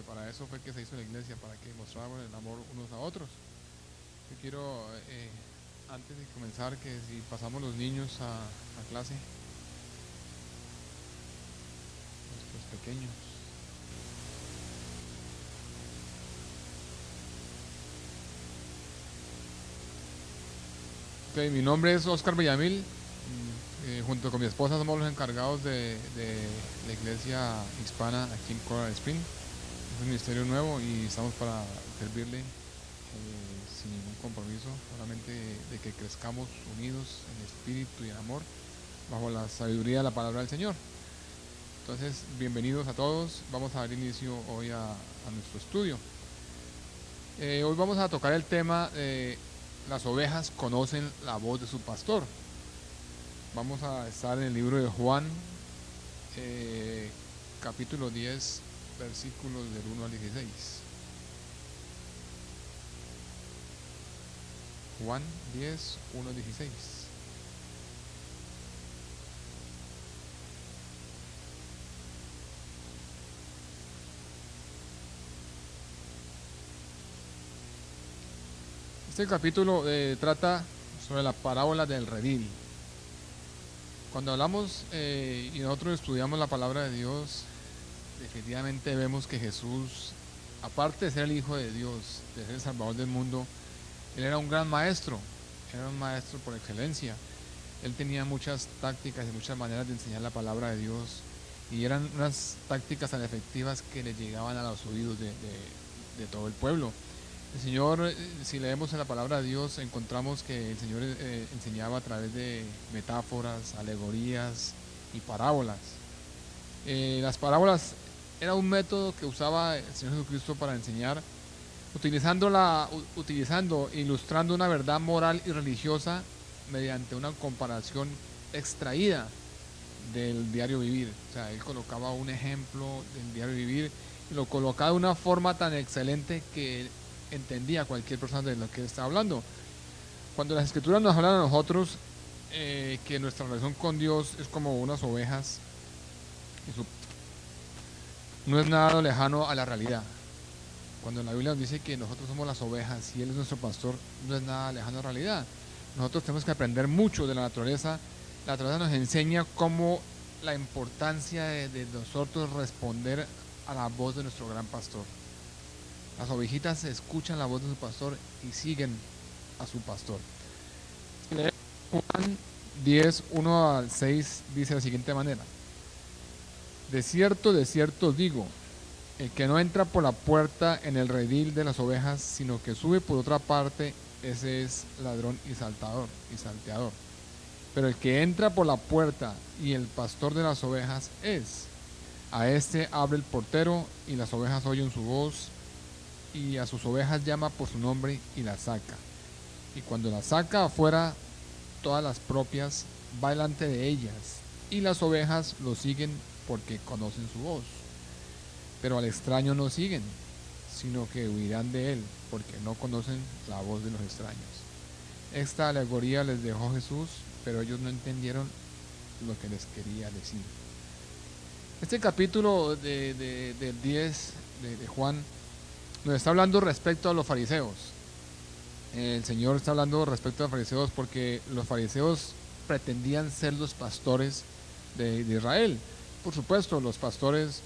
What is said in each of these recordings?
para eso fue que se hizo la iglesia, para que mostráramos el amor unos a otros. Yo quiero, antes de comenzar, que si pasamos los niños a clase, nuestros pequeños. Ok, mi nombre es Oscar Villamil. Junto con mi esposa somos los encargados de la iglesia hispana aquí en Coral Spring. Es un ministerio nuevo y estamos para servirle sin ningún compromiso, solamente de que crezcamos unidos en espíritu y en amor, bajo la sabiduría de la palabra del Señor. Entonces, bienvenidos a todos. Vamos a dar inicio hoy a nuestro estudio. Hoy vamos a tocar el tema de las ovejas conocen la voz de su pastor. Vamos a estar en el libro de Juan, capítulo 10, versículos del 1 al 16. Juan 10, 1 al 16. Este capítulo trata sobre la parábola del redil. Cuando hablamos y nosotros estudiamos la palabra de Dios, definitivamente vemos que Jesús, aparte de ser el Hijo de Dios, de ser el Salvador del mundo, Él era un gran maestro, era un maestro por excelencia. Él tenía muchas tácticas y muchas maneras de enseñar la palabra de Dios, y eran unas tácticas tan efectivas que le llegaban a los oídos de todo el pueblo. El Señor, si leemos en la palabra de Dios, encontramos que el Señor enseñaba a través de metáforas, alegorías y parábolas. Las parábolas era un método que usaba el Señor Jesucristo para enseñar, ilustrando una verdad moral y religiosa mediante una comparación extraída del diario vivir. O sea, Él colocaba un ejemplo del diario vivir y lo colocaba de una forma tan excelente que entendía cualquier persona de lo que él está hablando. Cuando las escrituras nos hablan a nosotros que nuestra relación con Dios es como unas ovejas, eso no es nada lejano a la realidad. Cuando la Biblia nos dice que nosotros somos las ovejas y Él es nuestro pastor, no es nada lejano a la realidad. Nosotros tenemos que aprender mucho de la naturaleza. La naturaleza nos enseña cómo la importancia de nosotros responder a la voz de nuestro gran pastor. Las ovejitas escuchan la voz de su pastor y siguen a su pastor. Juan 10, 1 al 6 dice de la siguiente manera: de cierto os digo, el que no entra por la puerta en el redil de las ovejas, sino que sube por otra parte, ese es ladrón y salteador. Pero el que entra por la puerta y el pastor de las ovejas es. A este abre el portero y las ovejas oyen su voz, y a sus ovejas llama por su nombre y las saca. Y cuando las saca afuera, todas las propias va delante de ellas, y las ovejas lo siguen porque conocen su voz. Pero al extraño no siguen, sino que huirán de él, porque no conocen la voz de los extraños. Esta alegoría les dejó Jesús, pero ellos no entendieron lo que les quería decir. Este capítulo del 10 de Juan nos está hablando respecto a los fariseos. El Señor está hablando respecto a los fariseos porque los fariseos pretendían ser los pastores de Israel. Por supuesto, los pastores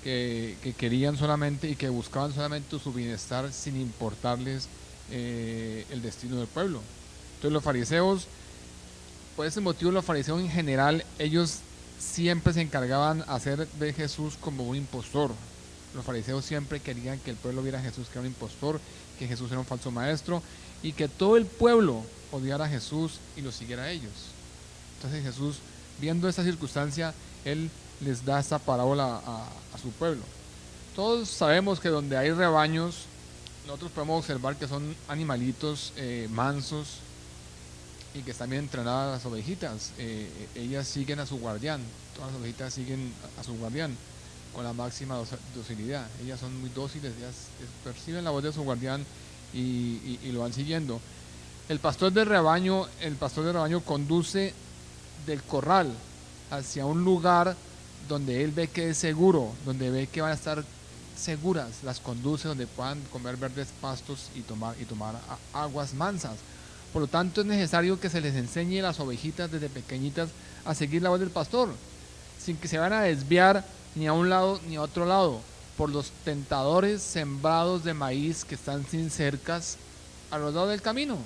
que querían solamente y que buscaban solamente su bienestar sin importarles el destino del pueblo. Entonces los fariseos, por ese motivo los fariseos en general, ellos siempre se encargaban de hacer de Jesús como un impostor. Los fariseos siempre querían que el pueblo viera a Jesús que era un impostor, que Jesús era un falso maestro y que todo el pueblo odiara a Jesús y lo siguiera a ellos. Entonces Jesús, viendo esta circunstancia, Él les da esta parábola a su pueblo. Todos sabemos que donde hay rebaños, nosotros podemos observar que son animalitos mansos y que están bien entrenadas las ovejitas. Ellas siguen a su guardián, todas las ovejitas siguen a su guardián con la máxima docilidad. Ellas son muy dóciles, ellas perciben la voz de su guardián y lo van siguiendo. El pastor del rebaño conduce del corral hacia un lugar donde él ve que es seguro, donde ve que van a estar seguras, las conduce donde puedan comer verdes pastos y tomar aguas mansas. Por lo tanto, es necesario que se les enseñe a las ovejitas desde pequeñitas a seguir la voz del pastor, sin que se van a desviar ni a un lado ni a otro lado por los tentadores sembrados de maíz que están sin cercas a los lados del camino.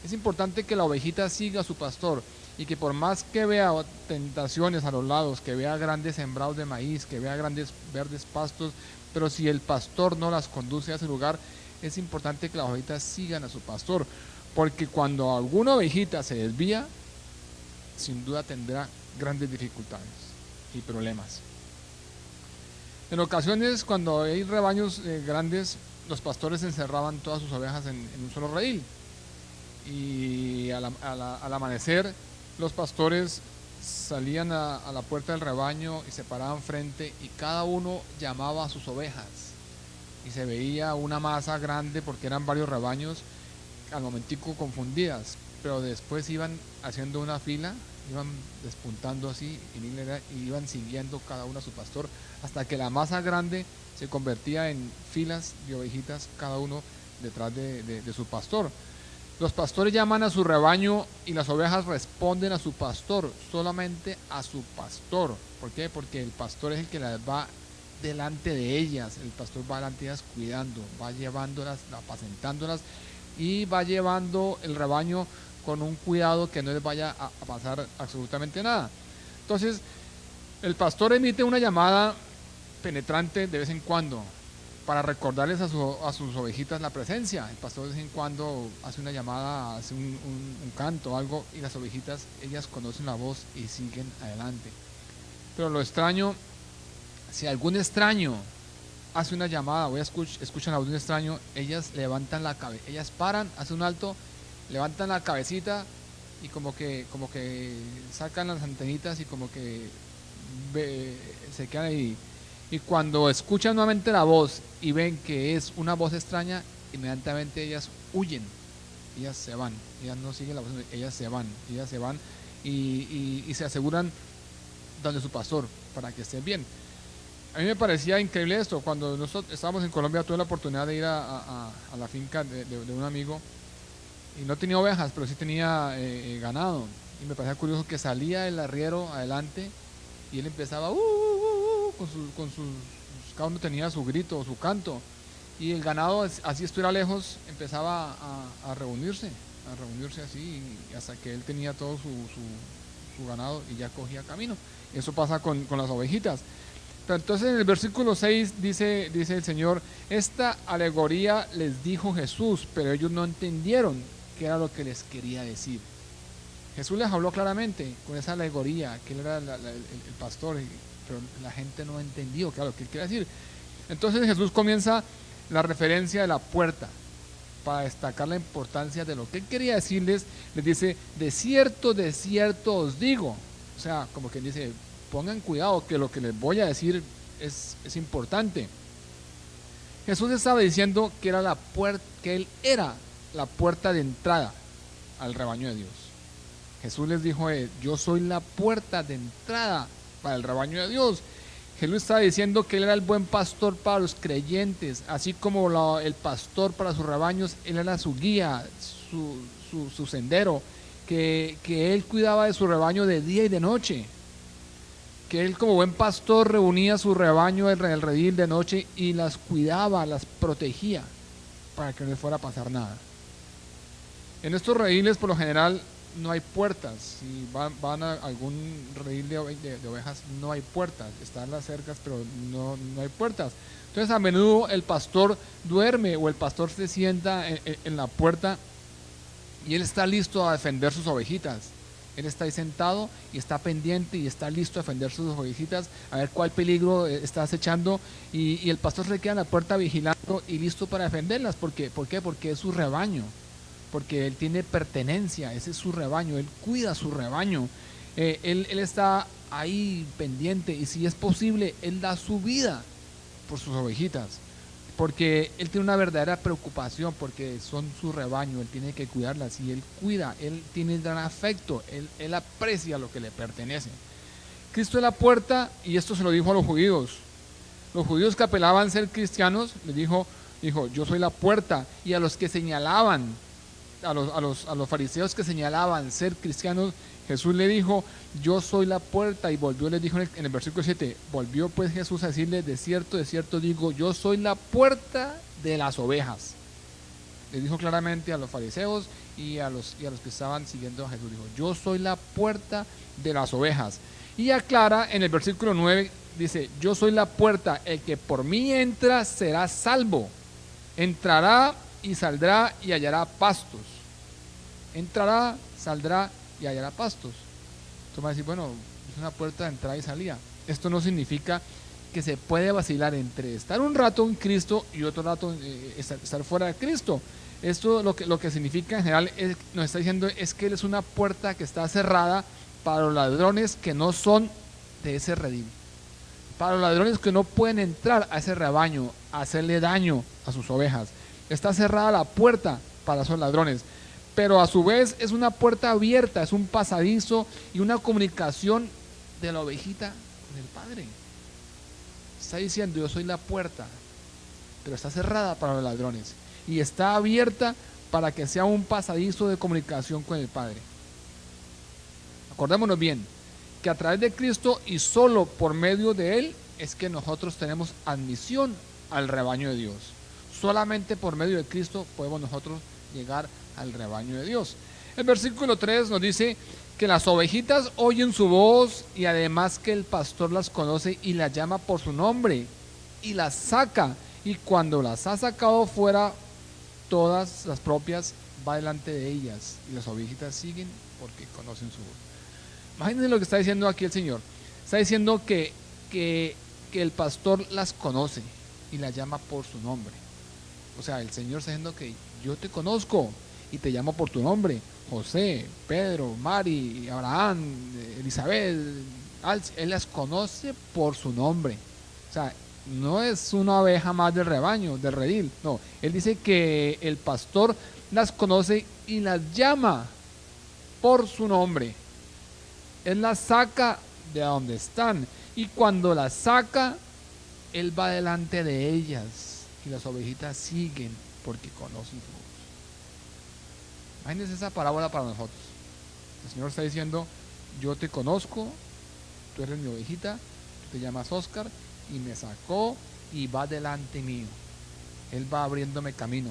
Es importante que la ovejita siga a su pastor y que por más que vea tentaciones a los lados, que vea grandes sembrados de maíz, que vea grandes verdes pastos, pero si el pastor no las conduce a ese lugar, es importante que las ovejitas sigan a su pastor, porque cuando alguna ovejita se desvía, sin duda tendrá grandes dificultades y problemas. En ocasiones, cuando hay rebaños grandes, los pastores encerraban todas sus ovejas en un solo redil, y al amanecer los pastores salían a la puerta del rebaño y se paraban frente, y cada uno llamaba a sus ovejas, y se veía una masa grande porque eran varios rebaños al momentico confundidas, pero después iban haciendo una fila, iban despuntando así y iban siguiendo cada uno a su pastor, hasta que la masa grande se convertía en filas de ovejitas, cada uno detrás de su pastor. Los pastores llaman a su rebaño y las ovejas responden a su pastor, solamente a su pastor. ¿Por qué? Porque el pastor es el que las va delante de ellas, el pastor va delante de ellas cuidando, va llevándolas, apacentándolas, y va llevando el rebaño con un cuidado que no les vaya a pasar absolutamente nada. Entonces, el pastor emite una llamada penetrante de vez en cuando para recordarles a sus ovejitas la presencia. El pastor de vez en cuando hace una llamada, hace un canto o algo, y las ovejitas, ellas conocen la voz y siguen adelante. Pero lo extraño, si algún extraño hace una llamada o escuchan la voz de un extraño, ellas levantan la cabeza, ellas paran, hacen un alto, levantan la cabecita y como que sacan las antenitas y como que se quedan ahí. Y cuando escuchan nuevamente la voz y ven que es una voz extraña, inmediatamente ellas huyen, ellas se van, ellas no siguen la voz, ellas se van y se aseguran donde su pastor para que estén bien. A mí me parecía increíble esto. Cuando nosotros estábamos en Colombia, tuve la oportunidad de ir a la finca de un amigo, y no tenía ovejas, pero sí tenía ganado, y me parecía curioso que salía el arriero adelante y él empezaba cada uno tenía su grito o su canto, y el ganado, así estuviera lejos, empezaba a reunirse así, hasta que él tenía todo su ganado y ya cogía camino. Eso pasa con las ovejitas. Pero entonces en el versículo 6 dice el Señor: esta alegoría les dijo Jesús, pero ellos no entendieron qué era lo que les quería decir. Jesús les habló claramente con esa alegoría, que él era el pastor, pero la gente no entendió qué era lo que él quería decir. Entonces Jesús comienza la referencia de la puerta para destacar la importancia de lo que él quería decirles. Les dice: de cierto os digo. O sea, como que dice, pongan cuidado, que lo que les voy a decir es importante. Jesús estaba diciendo que era que él era la puerta de entrada al rebaño de Dios. Jesús les dijo: yo soy la puerta de entrada para el rebaño de Dios. Jesús estaba diciendo que él era el buen pastor para los creyentes, así como el pastor para sus rebaños. Él era su guía, su sendero, que él cuidaba de su rebaño de día y de noche, que él como buen pastor reunía su rebaño en el redil de noche y las cuidaba, las protegía para que no les fuera a pasar nada. En estos rediles por lo general no hay puertas. Si van a algún redil de ovejas, no hay puertas, están las cercas, pero no hay puertas. Entonces a menudo el pastor duerme, o el pastor se sienta en la puerta y él está listo a defender sus ovejitas. Él está ahí sentado y está pendiente y está listo a defender sus ovejitas, a ver cuál peligro está acechando, y el pastor se queda en la puerta vigilando y listo para defenderlas. ¿Por qué? Porque es su rebaño, porque él tiene pertenencia, ese es su rebaño, él cuida su rebaño, él está ahí pendiente, y si es posible, él da su vida por sus ovejitas, porque él tiene una verdadera preocupación, porque son su rebaño, él tiene que cuidarlas, y él cuida, él tiene gran afecto, él aprecia lo que le pertenece. Cristo es la puerta, y esto se lo dijo a los judíos. Los judíos que apelaban a ser cristianos, les dijo, yo soy la puerta. Y a los que señalaban, a los fariseos que señalaban ser cristianos, Jesús le dijo, yo soy la puerta. Y volvió, les dijo en el versículo 7, volvió pues Jesús a decirles, de cierto digo, yo soy la puerta de las ovejas. Le dijo claramente a los fariseos y a los que estaban siguiendo a Jesús, dijo, yo soy la puerta de las ovejas. Y aclara en el versículo 9, dice, yo soy la puerta, el que por mí entra será salvo, entrará y saldrá y hallará pastos. Entrará, saldrá y hallará pastos. Tú me vas a decir, bueno, es una puerta de entrada y salida. Esto no significa que se puede vacilar entre estar un rato en Cristo y otro rato estar fuera de Cristo. Esto lo que significa en general, nos está diciendo es que Él es una puerta que está cerrada para los ladrones que no son de ese redil, para los ladrones que no pueden entrar a ese rebaño, a hacerle daño a sus ovejas. Está cerrada la puerta para esos ladrones, pero a su vez es una puerta abierta, es un pasadizo y una comunicación de la ovejita con el Padre. Está diciendo, yo soy la puerta, pero está cerrada para los ladrones y está abierta para que sea un pasadizo de comunicación con el Padre. Acordémonos bien, que a través de Cristo y solo por medio de Él es que nosotros tenemos admisión al rebaño de Dios. Solamente por medio de Cristo podemos nosotros llegar al rebaño de Dios. El versículo 3 nos dice que las ovejitas oyen su voz y además que el pastor las conoce y las llama por su nombre y las saca, y cuando las ha sacado fuera, todas las propias va delante de ellas y las ovejitas siguen porque conocen su voz. Imagínense lo que está diciendo aquí el Señor. Está diciendo que el pastor las conoce y las llama por su nombre. O sea, el Señor está diciendo que yo te conozco y te llamo por tu nombre. José, Pedro, Mari, Abraham, Elizabeth, Él las conoce por su nombre. O sea, no es una oveja más del rebaño, del redil. No, Él dice que el pastor las conoce y las llama por su nombre. Él las saca de donde están y cuando las saca, Él va delante de ellas y las ovejitas siguen porque conocen su voz. Imagínense esa parábola para nosotros. El Señor está diciendo, yo te conozco, tú eres mi ovejita, tú te llamas Oscar y me sacó y va delante mío. Él va abriéndome camino,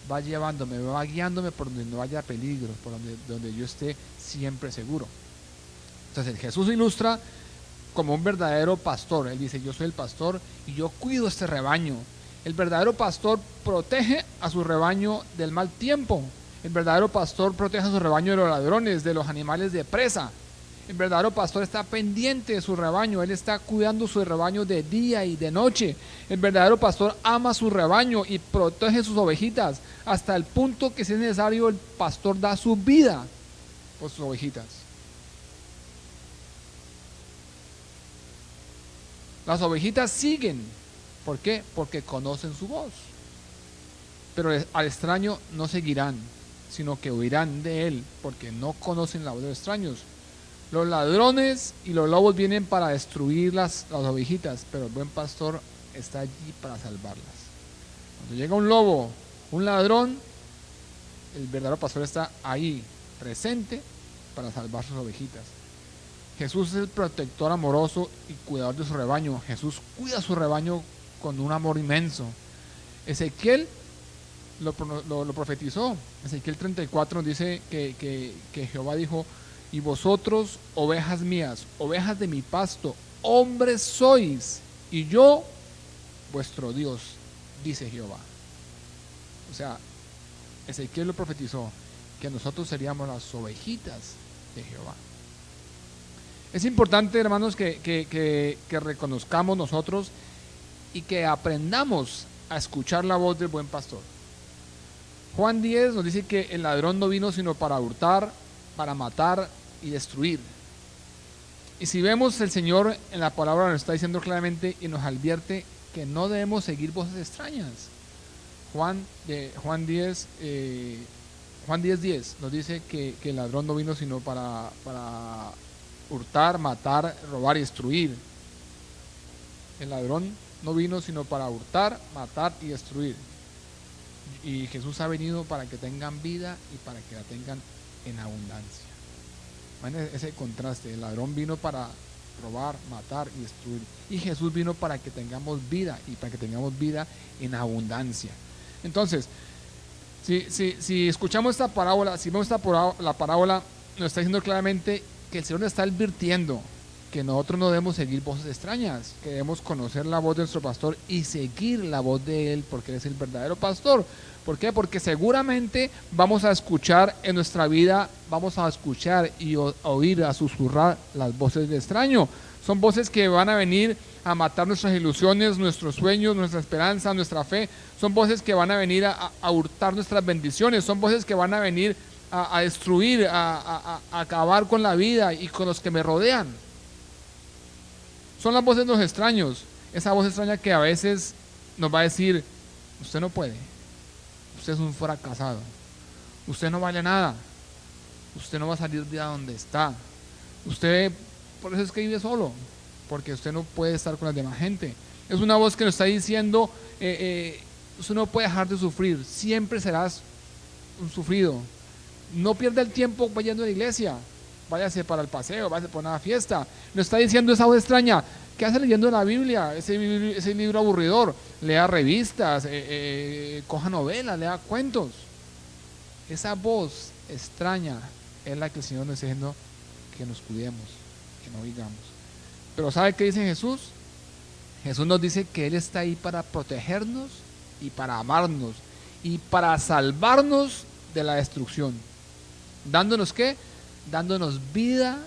va llevándome, va guiándome por donde no haya peligro, por donde yo esté siempre seguro. Entonces Jesús ilustra como un verdadero pastor. Él dice, yo soy el pastor y yo cuido este rebaño. El verdadero pastor protege a su rebaño del mal tiempo. El verdadero pastor protege a su rebaño de los ladrones, de los animales de presa. El verdadero pastor está pendiente de su rebaño. Él está cuidando su rebaño de día y de noche. El verdadero pastor ama su rebaño y protege sus ovejitas hasta el punto que, si es necesario, el pastor da su vida por sus ovejitas. Las ovejitas siguen. ¿Por qué? Porque conocen su voz. Pero al extraño no seguirán, sino que huirán de él, porque no conocen la voz de los extraños. Los ladrones y los lobos vienen para destruir las ovejitas, pero el buen pastor está allí para salvarlas. Cuando llega un lobo, un ladrón, el verdadero pastor está ahí, presente, para salvar sus ovejitas. Jesús es el protector amoroso y cuidador de su rebaño. Jesús cuida su rebaño con un amor inmenso. Ezequiel lo profetizó. Ezequiel 34 nos dice que Jehová dijo, y vosotros, ovejas mías, ovejas de mi pasto, hombres sois, y yo, vuestro Dios, dice Jehová. O sea, Ezequiel lo profetizó, que nosotros seríamos las ovejitas de Jehová. Es importante, hermanos, que reconozcamos nosotros y que aprendamos a escuchar la voz del buen pastor. Juan 10 nos dice que el ladrón no vino sino para hurtar, para matar y destruir. Y si vemos, el Señor en la palabra nos está diciendo claramente y nos advierte que no debemos seguir voces extrañas. Juan 10:10 nos dice que el ladrón no vino sino para hurtar, matar, robar y destruir. El ladrón no vino sino para hurtar, matar y destruir. Y Jesús ha venido para que tengan vida y para que la tengan en abundancia. Imagínense ese contraste. El ladrón vino para robar, matar y destruir. Y Jesús vino para que tengamos vida y para que tengamos vida en abundancia. Entonces, si escuchamos esta parábola, si vemos la parábola, nos está diciendo claramente que el Señor nos está advirtiendo que nosotros no debemos seguir voces extrañas, que debemos conocer la voz de nuestro pastor y seguir la voz de Él, porque Él es el verdadero pastor. ¿Por qué? Porque seguramente vamos a escuchar en nuestra vida, vamos a escuchar y oír, a susurrar las voces de extraño. Son voces que van a venir a matar nuestras ilusiones, nuestros sueños, nuestra esperanza, nuestra fe. Son voces que van a venir a hurtar nuestras bendiciones. Son voces que van a venir a destruir, a acabar con la vida y con los que me rodean. Son las voces de los extraños. Esa voz extraña que a veces nos va a decir: usted no puede, usted es un fracasado, usted no vale nada, usted no va a salir de donde está, usted, por eso es que vive solo, porque usted no puede estar con la demás gente. Es una voz que nos está diciendo: usted no puede dejar de sufrir, siempre serás un sufrido, no pierda el tiempo vayendo a la iglesia, váyase para el paseo, váyase por una fiesta. Nos está diciendo esa voz extraña: ¿qué hace leyendo la Biblia? Ese libro aburridor, lea revistas, coja novelas, lea cuentos. Esa voz extraña es la que el Señor nos está diciendo que nos cuidemos, que no oigamos. Pero ¿sabe qué dice Jesús? Jesús nos dice que Él está ahí para protegernos y para amarnos y para salvarnos de la destrucción. ¿Dándonos qué? Dándonos vida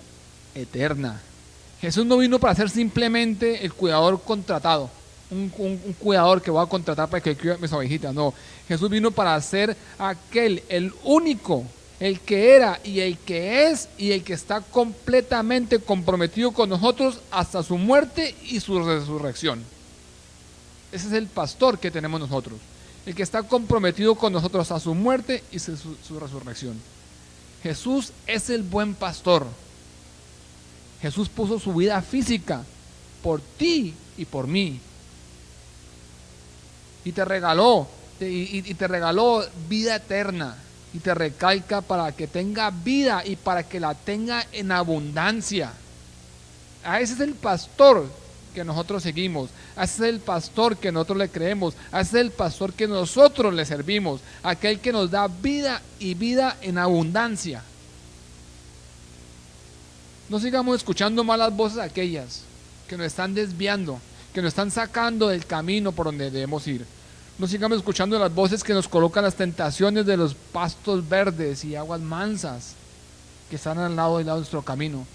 eterna. Jesús no vino para ser simplemente el cuidador contratado, un cuidador que voy a contratar para que cuide mis ovejitas. No, Jesús vino para ser aquel, el único, el que era y el que es y el que está completamente comprometido con nosotros hasta su muerte y su resurrección. Ese es el pastor que tenemos nosotros, el que está comprometido con nosotros hasta su muerte y su resurrección. Jesús es el buen pastor. Jesús puso su vida física por ti y por mí. Y te regaló, te regaló vida eterna. Y te recalca para que tenga vida y para que la tenga en abundancia. A ese es el pastor que nosotros seguimos. A ese es el pastor que nosotros le creemos. A ese es el pastor que nosotros le servimos. Aquel que nos da vida y vida en abundancia. No sigamos escuchando malas voces aquellas que nos están desviando, que nos están sacando del camino por donde debemos ir. No sigamos escuchando las voces que nos colocan las tentaciones de los pastos verdes y aguas mansas que están al lado de nuestro camino.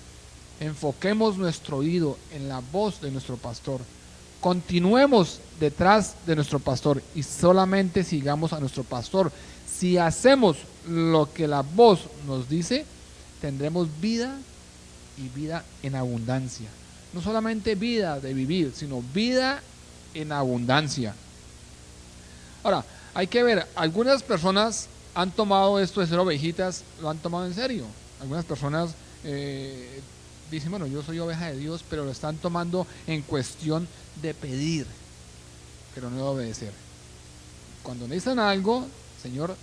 Enfoquemos nuestro oído en la voz de nuestro pastor. Continuemos detrás de nuestro pastor y solamente sigamos a nuestro pastor. Si hacemos lo que la voz nos dice, tendremos vida y vida en abundancia. No solamente vida de vivir, sino vida en abundancia. Ahora, hay que ver, algunas personas han tomado esto de ser ovejitas, lo han tomado en serio. Algunas personas dicen: bueno, yo soy oveja de Dios, pero lo están tomando en cuestión de pedir, pero no de obedecer. Cuando necesitan algo: Señor,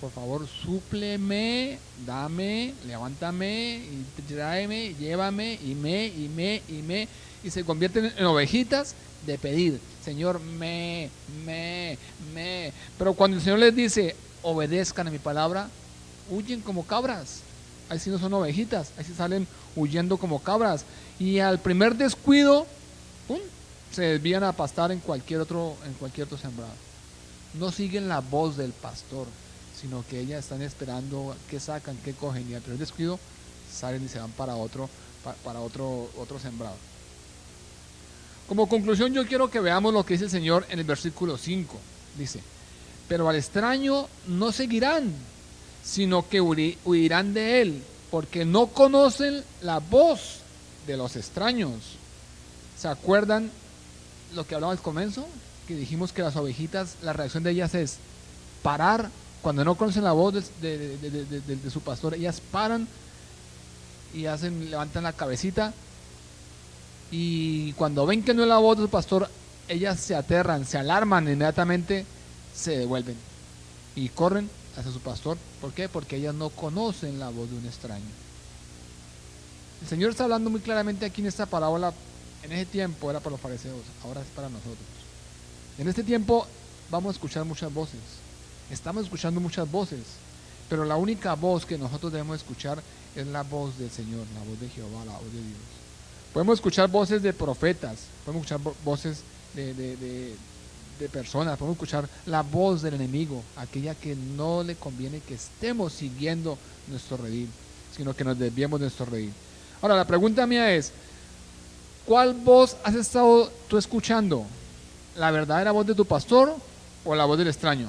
por favor, súpleme, dame, levántame, y tráeme, llévame, y se convierten en ovejitas de pedir. Señor, pero cuando el Señor les dice: obedezcan a mi palabra, huyen como cabras. Ahí sí no son ovejitas, ahí sí salen huyendo como cabras. Y al primer descuido, ¡pum!, se desvían a pastar en cualquier otro sembrado. No siguen la voz del pastor, sino que ellas están esperando qué sacan, qué cogen, y al primer descuido salen y se van para otro sembrado. Como conclusión, yo quiero que veamos lo que dice el Señor en el versículo 5. Dice: pero al extraño no seguirán, sino que huirán de él, porque no conocen la voz de los extraños. ¿Se acuerdan lo que hablamos al comienzo? Que dijimos que las ovejitas, la reacción de ellas es parar. Cuando no conocen la voz de su pastor, ellas paran y levantan la cabecita, y cuando ven que no es la voz de su pastor, ellas se aterran, se alarman, inmediatamente se devuelven y corren hacia su pastor. ¿Por qué? Porque ellas no conocen la voz de un extraño. El Señor está hablando muy claramente aquí en esta parábola. En ese tiempo era para los fariseos, ahora es para nosotros. En este tiempo vamos a escuchar muchas voces, estamos escuchando muchas voces, pero la única voz que nosotros debemos escuchar es la voz del Señor, la voz de Jehová, la voz de Dios. Podemos escuchar voces de profetas, podemos escuchar voces de personas, podemos escuchar la voz del enemigo, aquella que no le conviene que estemos siguiendo nuestro redil, sino que nos desviemos de nuestro redil. Ahora, la pregunta mía es, ¿cuál voz has estado tú escuchando? ¿La verdadera voz de tu pastor o la voz del extraño?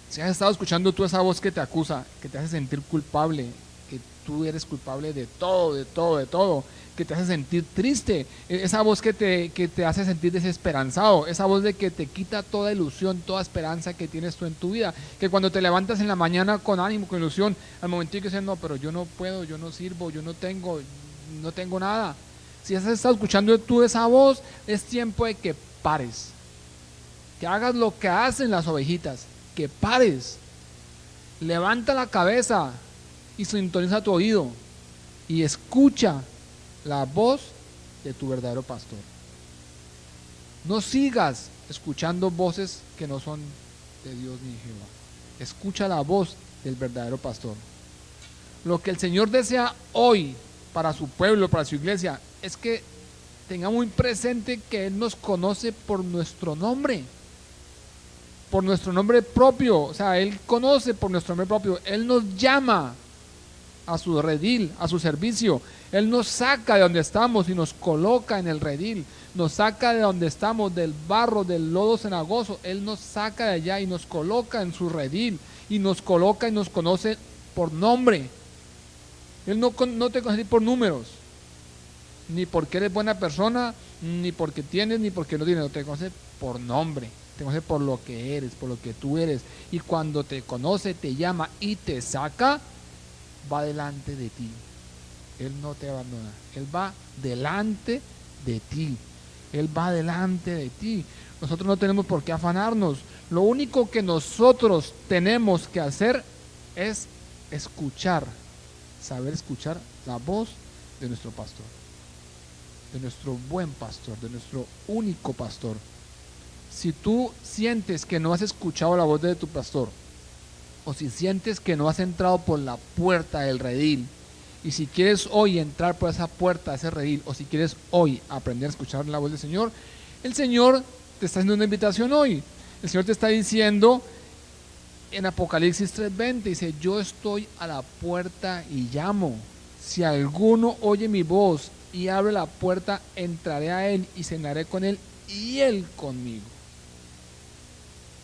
Si has estado escuchando tú esa voz que te acusa, que te hace sentir culpable, que tú eres culpable de todo, que te hace sentir triste, esa voz que te hace sentir desesperanzado, esa voz de que te quita toda ilusión, toda esperanza que tienes tú en tu vida, que cuando te levantas en la mañana con ánimo, con ilusión, al momentito que dices, no, pero yo no puedo, yo no sirvo, yo no tengo nada. Si has estado escuchando tú esa voz, es tiempo de que pares, que hagas lo que hacen las ovejitas, que pares, levanta la cabeza y sintoniza tu oído y escucha la voz de tu verdadero pastor. No sigas escuchando voces que no son de Dios ni de Jehová. Escucha la voz del verdadero pastor. Lo que el Señor desea hoy para su pueblo, para su iglesia, es que tengamos muy presente que Él nos conoce por nuestro nombre propio. O sea, Él conoce por nuestro nombre propio. Él nos llama a su redil, a su servicio. Él nos saca de donde estamos y nos coloca en el redil. Nos saca de donde estamos, del barro, del lodo cenagoso. Él nos saca de allá y nos coloca en su redil. Y nos coloca y nos conoce por nombre. Él no te conoce por números, ni porque eres buena persona, ni porque tienes, ni porque no tienes. No, te conoce por nombre, te conoce por lo que eres, por lo que tú eres. Y cuando te conoce, te llama y te saca, va delante de ti. Él no te abandona, Él va delante de ti. Él va delante de ti. Nosotros no tenemos por qué afanarnos. Lo único que nosotros tenemos que hacer es escuchar, saber escuchar la voz de nuestro pastor, de nuestro buen pastor, de nuestro único pastor. Si tú sientes que no has escuchado la voz de tu pastor, o si sientes que no has entrado por la puerta del redil, y si quieres hoy entrar por esa puerta, ese redil, o si quieres hoy aprender a escuchar la voz del Señor, el Señor te está haciendo una invitación hoy. El Señor te está diciendo en Apocalipsis 3:20, dice, yo estoy a la puerta y llamo. Si alguno oye mi voz y abre la puerta, entraré a él y cenaré con él y él conmigo.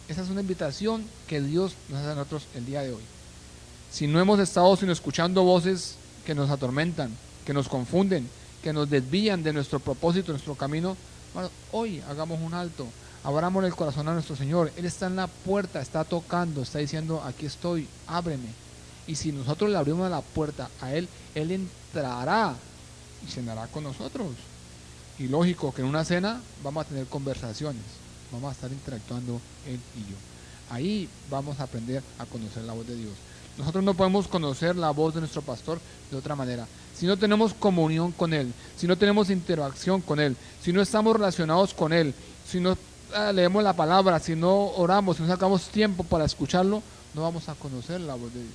Esa es una invitación que Dios nos hace a nosotros el día de hoy. Si no hemos estado sino escuchando voces que nos atormentan, que nos confunden, que nos desvían de nuestro propósito, de nuestro camino, bueno, hoy hagamos un alto, abramos el corazón a nuestro Señor. Él está en la puerta, está tocando, está diciendo, aquí estoy, ábreme. Y si nosotros le abrimos la puerta a Él, Él entrará y cenará con nosotros. Y lógico que en una cena vamos a tener conversaciones, vamos a estar interactuando Él y yo. Ahí vamos a aprender a conocer la voz de Dios. Nosotros no podemos conocer la voz de nuestro pastor de otra manera. Si no tenemos comunión con Él, si no tenemos interacción con Él, si no estamos relacionados con Él, si no leemos la palabra, si no oramos, si no sacamos tiempo para escucharlo, no vamos a conocer la voz de Dios.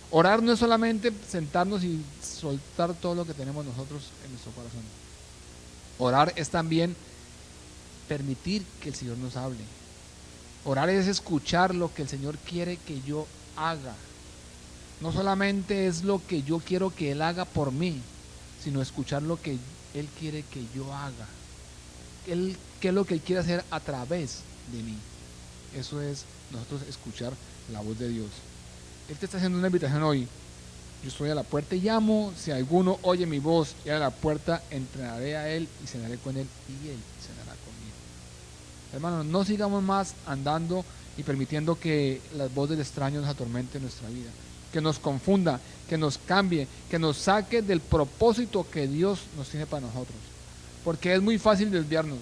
Orar no es solamente sentarnos y soltar todo lo que tenemos nosotros en nuestro corazón. Orar es también permitir que el Señor nos hable. Orar es escuchar lo que el Señor quiere que yo haga. No solamente es lo que yo quiero que Él haga por mí, sino escuchar lo que Él quiere que yo haga. ¿Qué es lo que Él quiere hacer a través de mí? Eso es nosotros escuchar la voz de Dios. Él te está haciendo una invitación hoy. Yo estoy a la puerta y llamo. Si alguno oye mi voz y abre la puerta, entraré a Él y cenaré con Él y Él cenará conmigo. Hermanos, no sigamos más andando y permitiendo que las voces del extraño nos atormenten nuestra vida, que nos confunda, que nos cambie, que nos saque del propósito que Dios nos tiene para nosotros, porque es muy fácil desviarnos,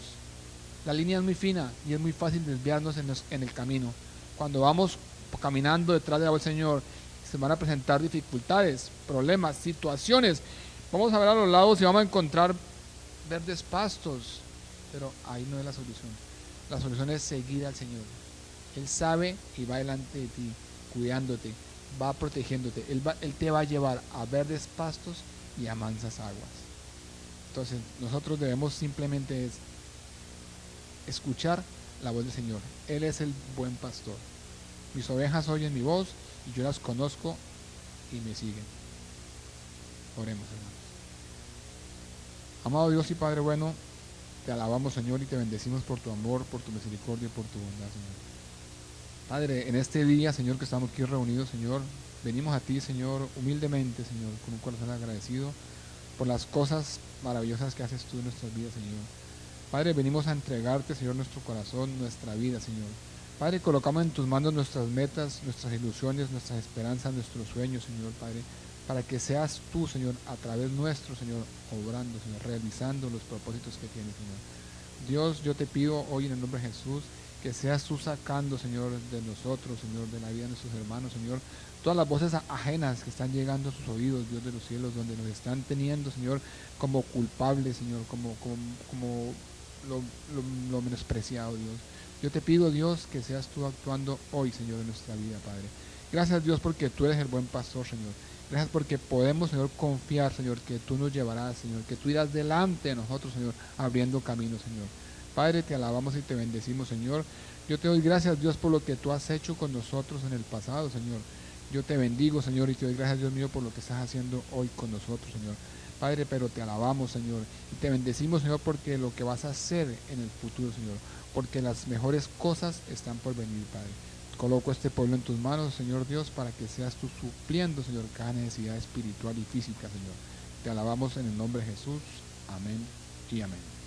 La línea es muy fina y es muy fácil desviarnos en el camino. Cuando vamos caminando detrás de la voz del Señor, se van a presentar dificultades, problemas, situaciones. Vamos a ver a los lados y vamos a encontrar verdes pastos, pero ahí no es la solución. La solución es seguir al Señor. Él sabe y va delante de ti, cuidándote, va protegiéndote. Él te va a llevar a verdes pastos y a mansas aguas. Entonces nosotros debemos simplemente escuchar la voz del Señor. Él es el buen pastor. Mis ovejas oyen mi voz y yo las conozco y me siguen. Oremos, hermanos. Amado Dios y Padre bueno, te alabamos, Señor, y te bendecimos por tu amor, por tu misericordia y por tu bondad, Señor. Padre, en este día, Señor, que estamos aquí reunidos, Señor, venimos a ti, Señor, humildemente, Señor, con un corazón agradecido por las cosas maravillosas que haces tú en nuestras vidas, Señor. Padre, venimos a entregarte, Señor, nuestro corazón, nuestra vida, Señor. Padre, colocamos en tus manos nuestras metas, nuestras ilusiones, nuestras esperanzas, nuestros sueños, Señor, Padre, para que seas tú, Señor, a través nuestro, Señor, obrando, Señor, realizando los propósitos que tienes, Señor. Dios, yo te pido hoy en el nombre de Jesús que seas tú sacando, Señor, de nosotros, Señor, de la vida de nuestros hermanos, Señor, todas las voces ajenas que están llegando a sus oídos, Dios de los cielos, donde nos están teniendo, Señor, como culpables, Señor, como lo menospreciado, Dios. Yo te pido, Dios, que seas tú actuando hoy, Señor, en nuestra vida, Padre. Gracias, Dios, porque tú eres el buen pastor, Señor. Gracias porque podemos, Señor, confiar, Señor, que tú nos llevarás, Señor, que tú irás delante de nosotros, Señor, abriendo caminos, Señor. Padre, te alabamos y te bendecimos, Señor. Yo te doy gracias, Dios, por lo que tú has hecho con nosotros en el pasado, Señor. Yo te bendigo, Señor, y te doy gracias, Dios mío, por lo que estás haciendo hoy con nosotros, Señor. Padre, pero te alabamos, Señor, y te bendecimos, Señor, porque lo que vas a hacer en el futuro, Señor, porque las mejores cosas están por venir, Padre. Coloco este pueblo en tus manos, Señor Dios, para que seas tú supliendo, Señor, cada necesidad espiritual y física, Señor. Te alabamos en el nombre de Jesús. Amén y amén.